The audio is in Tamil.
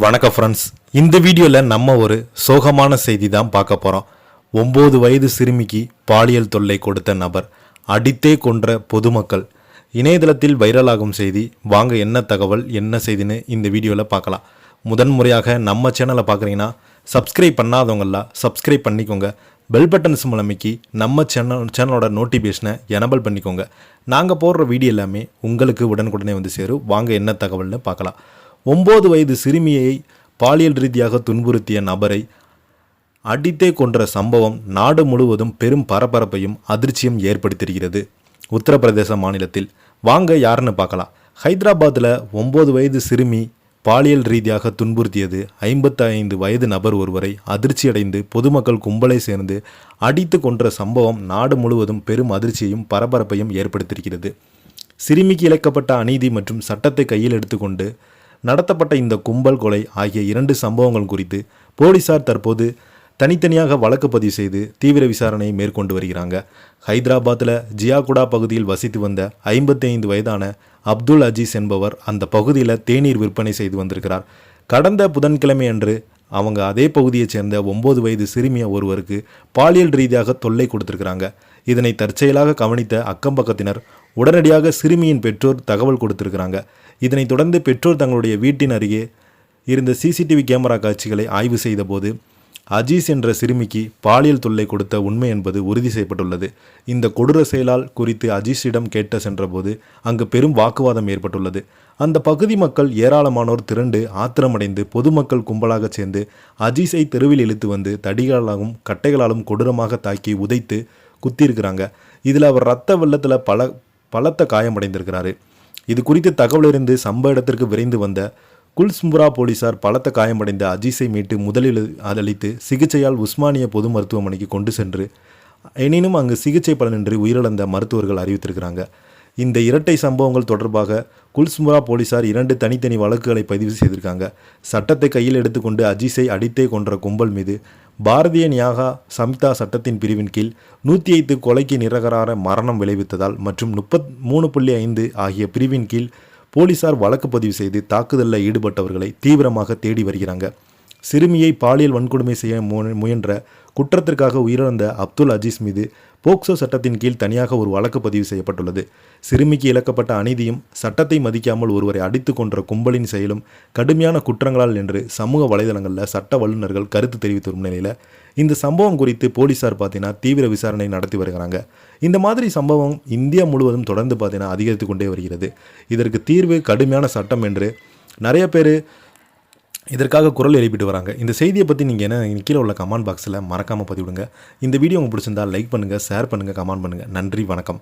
வணக்கம் ஃப்ரெண்ட்ஸ். இந்த வீடியோவில் நம்ம ஒரு சோகமான செய்தி தான் பார்க்க போகிறோம். 9 வயது சிறுமிக்கு பாலியல் தொல்லை கொடுத்த நபர் அடித்தே கொன்ற பொதுமக்கள். இணையதளத்தில் வைரலாகும் செய்தி. வாங்க என்ன தகவல் என்ன செய்தின்னு இந்த வீடியோவில் பார்க்கலாம். முதன்முறையாக நம்ம சேனலை பார்க்குறீங்கன்னா சப்ஸ்கிரைப் பண்ணாதவங்களாம் சப்ஸ்கிரைப் பண்ணிக்கோங்க. பெல் பட்டன்ஸ் மூலமைக்கு நம்ம சேனலோட நோட்டிஃபிகேஷனை எனபிள் பண்ணிக்கோங்க. நாங்கள் போடுற வீடியோ எல்லாமே உங்களுக்கு உடனுக்குடனே வந்து சேரும். வாங்க என்ன தகவல்னு பார்க்கலாம். 9 வயது சிறுமியை பாலியல் ரீதியாக துன்புறுத்திய நபரை அடித்தே கொன்ற சம்பவம் நாடு முழுவதும் பெரும் பரபரப்பையும் அதிர்ச்சியும் ஏற்படுத்தியிருக்கிறது. உத்தரப்பிரதேச மாநிலத்தில் வாங்க யாருன்னு பார்க்கலாம். ஹைதராபாத்தில் 9 வயது சிறுமி பாலியல் ரீதியாக துன்புறுத்தியது 55 வயது நபர் ஒருவரை அதிர்ச்சியடைந்து பொதுமக்கள் கும்பலை சேர்ந்து அடித்து கொன்ற சம்பவம் நாடு முழுவதும் பெரும் அதிர்ச்சியையும் பரபரப்பையும் ஏற்படுத்தியிருக்கிறது. சிறுமிக்கு இழைக்கப்பட்ட அநீதி மற்றும் சட்டத்தை கையில் எடுத்துக்கொண்டு நடத்தப்பட்ட இந்த கும்பல் கொலை ஆகிய 2 சம்பவங்கள் குறித்து போலீசார் தற்போது தனித்தனியாக வழக்கு பதிவு செய்து தீவிர விசாரணையை மேற்கொண்டு வருகிறாங்க. ஹைதராபாத்தில் ஜியாகுடா பகுதியில் வசித்து வந்த 55 வயதான அப்துல் அஜீஸ் என்பவர் அந்த பகுதியில் தேநீர் விற்பனை செய்து வந்திருக்கிறார். கடந்த புதன்கிழமை அன்று அவங்க அதே பகுதியைச் சேர்ந்த 9 வயது சிறுமிய ஒருவருக்கு பாலியல் ரீதியாக தொல்லை கொடுத்திருக்கிறாங்க. இதனை தற்செயலாக கவனித்த அக்கம்பக்கத்தினர் உடனடியாக சிறுமியின் பெற்றோர் தகவல் கொடுத்திருக்கிறாங்க. இதனைத் தொடர்ந்து பெற்றோர் தங்களுடைய வீட்டின் அருகே இருந்த சிசிடிவி கேமரா காட்சிகளை ஆய்வு செய்தபோது அஜீஸ் என்ற சிறுமிக்கு பாலியல் தொல்லை கொடுத்த உண்மை என்பது உறுதி செய்யப்பட்டுள்ளது. இந்த கொடூர செயலால் குறித்து அஜீஸிடம் கேட்ட சென்றபோது அங்கு பெரும் வாக்குவாதம் ஏற்பட்டுள்ளது. அந்த பகுதி மக்கள் ஏராளமானோர் திரண்டு ஆத்திரமடைந்து பொதுமக்கள் கும்பலாக சேர்ந்து அஜீஸை தெருவில் இழுத்து வந்து தடிகளாலும் கட்டைகளாலும் கொடூரமாக தாக்கி உதைத்து குத்தியிருக்கிறாங்க. இதில் அவர் இரத்த வெள்ளத்தில் பலத்த காயமடைந்திருக்கிறாரு. இது குறித்து தகவல் அறிந்து சம்பவ இடத்திற்கு விரைந்து வந்த குல்ஸ்முரா போலீசார் பலத்த காயமடைந்த அஜீஸை மீட்டு முதலில் அளித்து சிகிச்சையால் உஸ்மானிய பொது மருத்துவமனைக்கு கொண்டு சென்று எனினும் அங்கு சிகிச்சை பலனின்றி உயிரிழந்த மருத்துவர்கள் அறிவித்திருக்கிறாங்க. இந்த இரட்டை சம்பவங்கள் தொடர்பாக குல்ஸ்முரா போலீசார் 2 தனித்தனி வழக்குகளை பதிவு செய்திருக்காங்க. சட்டத்தை கையில் எடுத்துக்கொண்டு அஜீஸை அடித்தே கொன்ற கும்பல் மீது பாரதிய நியாகா சம்ஹிதா சட்டத்தின் பிரிவின் கீழ் 105 கொலைக்கு நிரகரார மரணம் விளைவித்ததால் மற்றும் 33.5 ஆகிய பிரிவின் கீழ் போலீசார் வழக்கு பதிவு செய்து தாக்குதலில் ஈடுபட்டவர்களை தீவிரமாக தேடி வருகிறாங்க. சிறுமியை பாலியல் வன்கொடுமை செய்ய முயன்ற குற்றத்திற்காக உயிரிழந்த அப்துல் அஜீஸ் மீது போக்சோ சட்டத்தின் கீழ் தனியாக ஒரு வழக்கு பதிவு செய்யப்பட்டுள்ளது. சிறுமிக்கு இழைக்கப்பட்ட அநீதியும் சட்டத்தை மதிக்காமல் ஒருவரை அடித்து கொன்ற கும்பலின் செயலும் கடுமையான குற்றங்களால் என்று சமூக வலைதளங்களில் சட்ட வல்லுநர்கள் கருத்து தெரிவித்து வரும் நிலையில் இந்த சம்பவம் குறித்து போலீசார் பார்த்தீங்கன்னா தீவிர விசாரணை நடத்தி வருகிறாங்க. இந்த மாதிரி சம்பவம் இந்தியா முழுவதும் தொடர்ந்து பார்த்தீங்கன்னா அதிகரித்து கொண்டே வருகிறது. இதற்கு தீர்வு கடுமையான சட்டம் என்று நிறைய பேர் இதற்காக குரல் எழுப்பிட்டு வராங்க. இந்த செய்தியை பற்றி நீங்கள் என்ன கீழே உள்ள கமெண்ட் பாக்ஸில் மறக்காமல் பதிவிடுங்க. இந்த வீடியோ உங்களுக்கு பிடிச்சிருந்தால் லைக் பண்ணுங்கள், ஷேர் பண்ணுங்கள், கமெண்ட் பண்ணுங்கள். நன்றி, வணக்கம்.